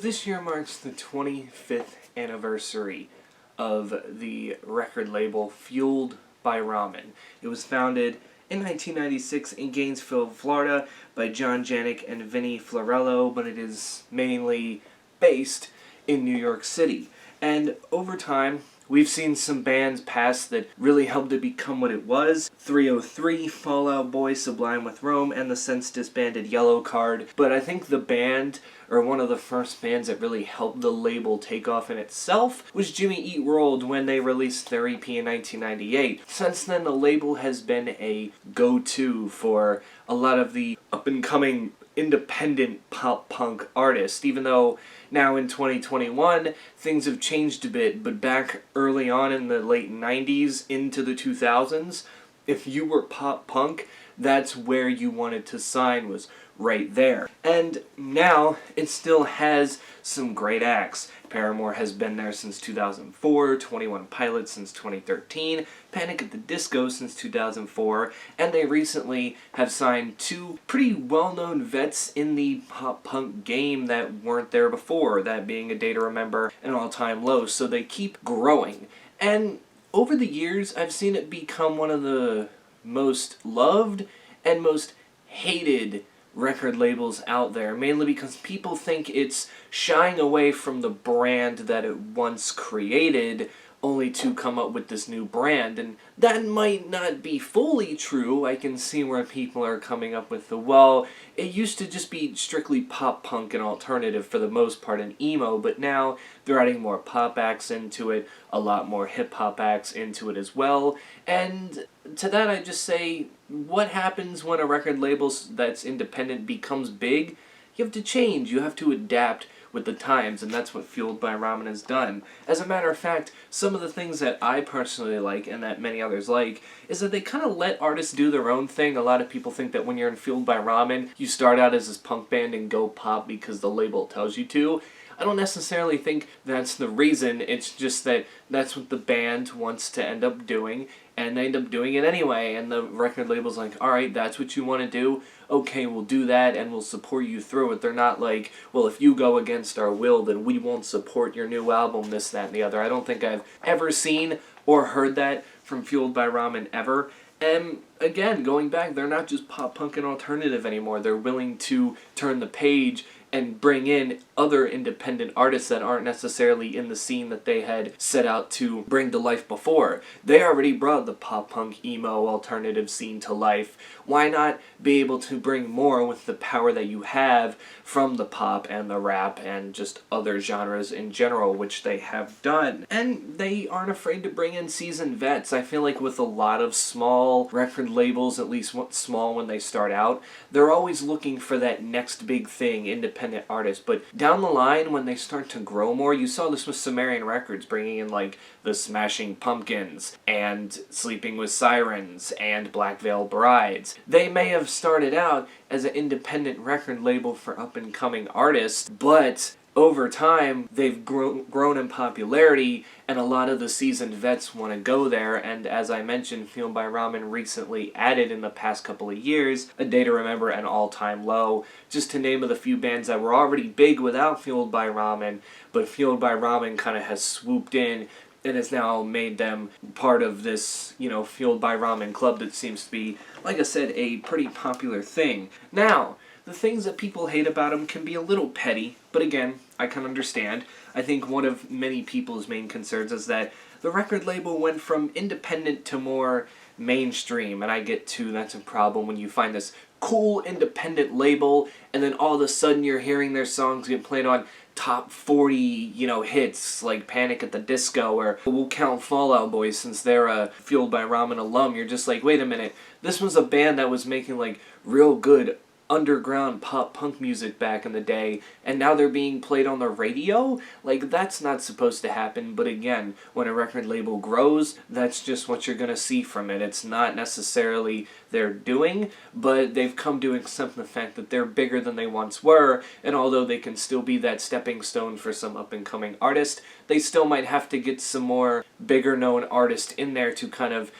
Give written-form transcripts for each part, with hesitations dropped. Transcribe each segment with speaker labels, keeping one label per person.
Speaker 1: this year marks the 25th anniversary of the record label Fueled by Ramen. It was founded in 1996 in Gainesville, Florida by John Janik and Vinnie Florello, but it is mainly based in New York City. And over time, we've seen some bands pass that really helped it become what it was. 303, Fall Out Boy, Sublime with Rome, and the since disbanded Yellow Card. But I think the band, or one of the first bands that really helped the label take off in itself, was Jimmy Eat World when they released their EP in 1998. Since then, the label has been a go-to for a lot of the up-and-coming independent pop-punk artists, even though now in 2021 things have changed a bit, but back early on in the late 90s into the 2000s, if you were pop-punk, that's where you wanted to sign, was right there. And now it still has some great acts. Paramore has been there since 2004, 21 Pilots since 2013, Panic at the Disco since 2004, and they recently have signed two pretty well-known vets in the pop-punk game that weren't there before, that being A Day to Remember and All Time Low, so they keep growing. And over the years, I've seen it become one of the most loved and most hated record labels out there, mainly because people think it's shying away from the brand that it once created, only to come up with this new brand, and that might not be fully true. I can see where people are coming up with the, well, it used to just be strictly pop-punk and alternative for the most part and emo, but now they're adding more pop acts into it, a lot more hip-hop acts into it as well, and to that I just say, what happens when a record label that's independent becomes big? You have to change, you have to adapt with the times, and that's what Fueled by Ramen has done. As a matter of fact, some of the things that I personally like, and that many others like, is that they kind of let artists do their own thing. A lot of people think that when you're in Fueled by Ramen, you start out as this punk band and go pop because the label tells you to. I don't necessarily think that's the reason, it's just that that's what the band wants to end up doing, and they end up doing it anyway, and the record label's like, alright, that's what you want to do? Okay, we'll do that, and we'll support you through it. They're not like, well, if you go against our will, then we won't support your new album, this, that, and the other. I don't think I've ever seen or heard that from Fueled by Ramen ever. And again, going back, they're not just pop-punk and alternative anymore. They're willing to turn the page and bring in other independent artists that aren't necessarily in the scene that they had set out to bring to life before. They already brought the pop-punk, emo, alternative scene to life. Why not be able to bring more with the power that you have from the pop and the rap and just other genres in general, which they have done. And they aren't afraid to bring in seasoned vets. I feel like with a lot of small record labels, at least small when they start out, they're always looking for that next big thing, independent artists. But down the line, when they start to grow more, you saw this with Sumerian Records, bringing in like the Smashing Pumpkins and Sleeping with Sirens and Black Veil Brides. They may have started out as an independent record label for up-and-coming artists, but over time, they've grown in popularity, and a lot of the seasoned vets want to go there, and as I mentioned, Fueled by Ramen recently added in the past couple of years A Day to Remember and All Time Low, just to name of the few bands that were already big without Fueled by Ramen, but Fueled by Ramen kind of has swooped in and has now made them part of this, Fueled by Ramen club that seems to be, like I said, a pretty popular thing. Now, the things that people hate about them can be a little petty, but again, I can understand. I think one of many people's main concerns is that the record label went from independent to more mainstream, and I get to, that's a problem when you find this cool independent label, and then all of a sudden you're hearing their songs get played on top 40, hits like Panic at the Disco, or we'll count Fall Out Boy since they're a Fueled by Ramen alum. You're just like, wait a minute, this was a band that was making like real good underground pop-punk music back in the day, and now they're being played on the radio? Like, that's not supposed to happen, but again, when a record label grows, that's just what you're gonna see from it. It's not necessarily their doing, but they've come to accept the fact that they're bigger than they once were, and although they can still be that stepping stone for some up-and-coming artist, they still might have to get some more bigger-known artists in there to kind of,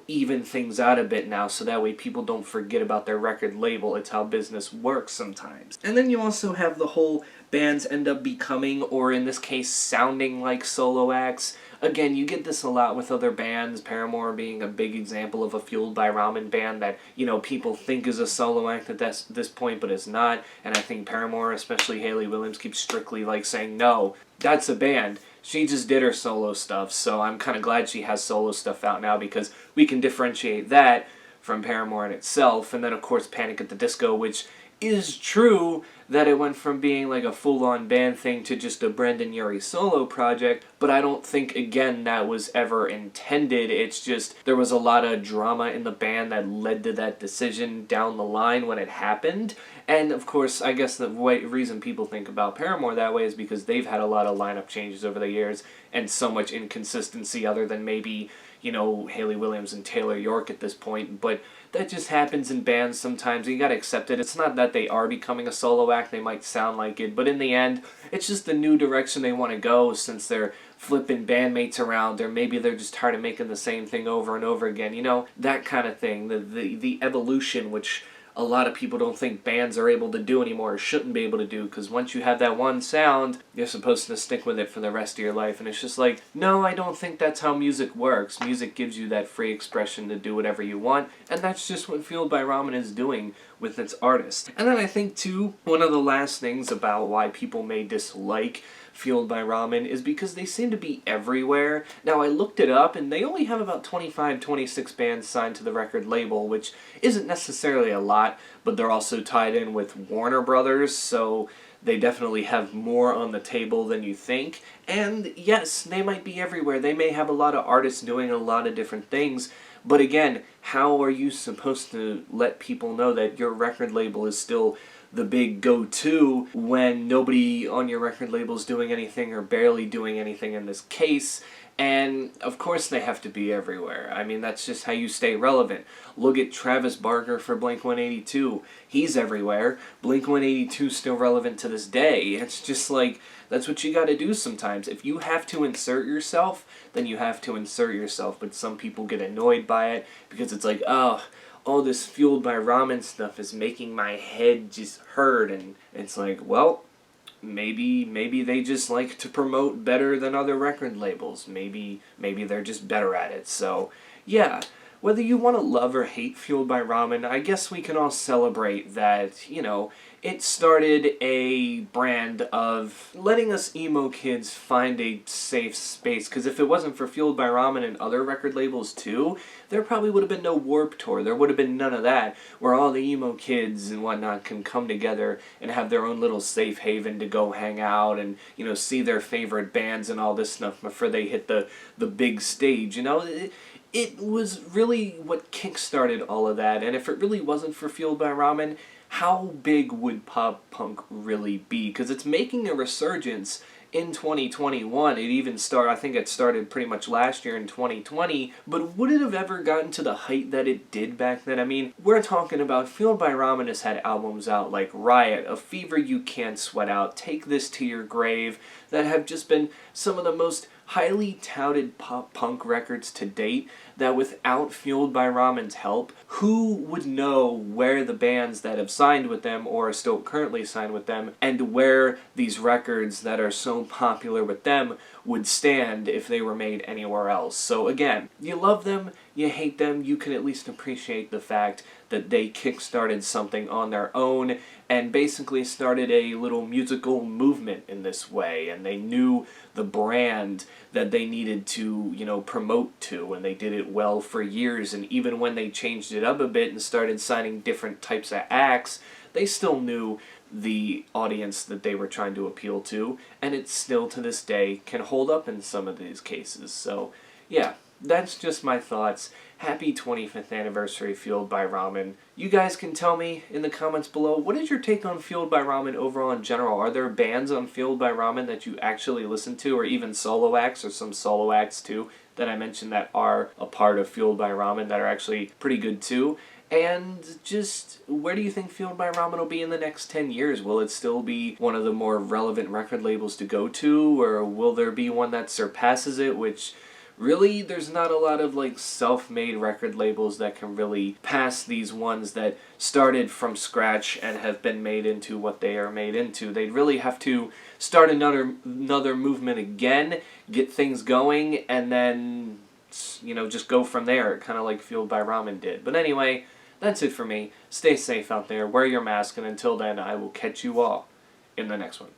Speaker 1: even things out a bit now, so that way people don't forget about their record label. It's how big business works sometimes. And then you also have the whole bands end up becoming, or in this case, sounding like solo acts. Again, you get this a lot with other bands, Paramore being a big example of a Fueled by Ramen band that, people think is a solo act at this point, but is not. And I think Paramore, especially Hayley Williams, keeps strictly saying, no, that's a band. She just did her solo stuff, so I'm kind of glad she has solo stuff out now because we can differentiate that from Paramore in itself. And then, of course, Panic at the Disco, which is true that it went from being a full-on band thing to just a Brendan Urie solo project, but I don't think, again, that was ever intended. It's just there was a lot of drama in the band that led to that decision down the line when it happened. And, of course, I guess the reason people think about Paramore that way is because they've had a lot of lineup changes over the years and so much inconsistency other than maybe, Hayley Williams and Taylor York at this point, but that just happens in bands sometimes. You gotta accept it. It's not that they are becoming a solo act, they might sound like it, but in the end, it's just the new direction they want to go since they're flipping bandmates around, or maybe they're just tired of making the same thing over and over again, that kind of thing. The evolution, which a lot of people don't think bands are able to do anymore, or shouldn't be able to do, because once you have that one sound, you're supposed to stick with it for the rest of your life, and it's just no, I don't think that's how music works. Music gives you that free expression to do whatever you want, and that's just what Fueled by Ramen is doing with its artists. And then I think, too, one of the last things about why people may dislike Fueled by Ramen is because they seem to be everywhere. Now, I looked it up, and they only have about 25, 26 bands signed to the record label, which isn't necessarily a lot, but they're also tied in with Warner Brothers, so they definitely have more on the table than you think. And yes, they might be everywhere. They may have a lot of artists doing a lot of different things, but again, how are you supposed to let people know that your record label is still the big go-to when nobody on your record label is doing anything or barely doing anything in this case? And of course they have to be everywhere. I mean, that's just how you stay relevant. Look at Travis Barker for Blink-182. He's everywhere. Blink-182 is still relevant to this day. It's just that's what you gotta do sometimes. If you have to insert yourself, then you have to insert yourself. But some people get annoyed by it because it's all this Fueled by Ramen stuff is making my head just hurt, and it's well, maybe they just like to promote better than other record labels. Maybe they're just better at it. So, yeah, whether you want to love or hate Fueled by Ramen, I guess we can all celebrate that, it started a brand of letting us emo kids find a safe space, because if it wasn't for Fueled by Ramen and other record labels too, there probably would have been no Warped Tour. There would have been none of that, where all the emo kids and whatnot can come together and have their own little safe haven to go hang out and, see their favorite bands and all this stuff before they hit the big stage, It was really what kick-started all of that, and if it really wasn't for Fueled by Ramen, how big would pop punk really be? Because it's making a resurgence in 2021. It even started, I think it started pretty much last year in 2020, but would it have ever gotten to the height that it did back then? I mean, we're talking about Fueled by Ramen has had albums out like Riot, A Fever You Can't Sweat Out, Take This to Your Grave, that have just been some of the most highly touted pop punk records to date, that without Fueled by Ramen's help, who would know where the bands that have signed with them or are still currently signed with them, and where these records that are so popular with them would stand if they were made anywhere else. So again, you love them, you hate them, you can at least appreciate the fact that they kickstarted something on their own and basically started a little musical movement in this way, and they knew the brand that they needed to, promote to, and they did it well for years. And even when they changed it up a bit and started signing different types of acts, they still knew the audience that they were trying to appeal to, and it still to this day can hold up in some of these cases. So yeah, that's just my thoughts. Happy 25th anniversary, Fueled by Ramen. You guys can tell me in the comments below, what is your take on Fueled by Ramen overall in general? Are there bands on Fueled by Ramen that you actually listen to, or even solo acts, or some solo acts too, that I mentioned that are a part of Fueled by Ramen that are actually pretty good too? And just, where do you think Fueled by Ramen will be in the next 10 years? Will it still be one of the more relevant record labels to go to, or will there be one that surpasses it, which really there's not a lot of like self-made record labels that can really pass these ones that started from scratch and have been made into what they are made into. They'd really have to start another movement again, get things going, and then just go from there, kind of like Fueled by Ramen did. But anyway, that's it for me. Stay safe out there, wear your mask, and until then, I will catch you all in the next one.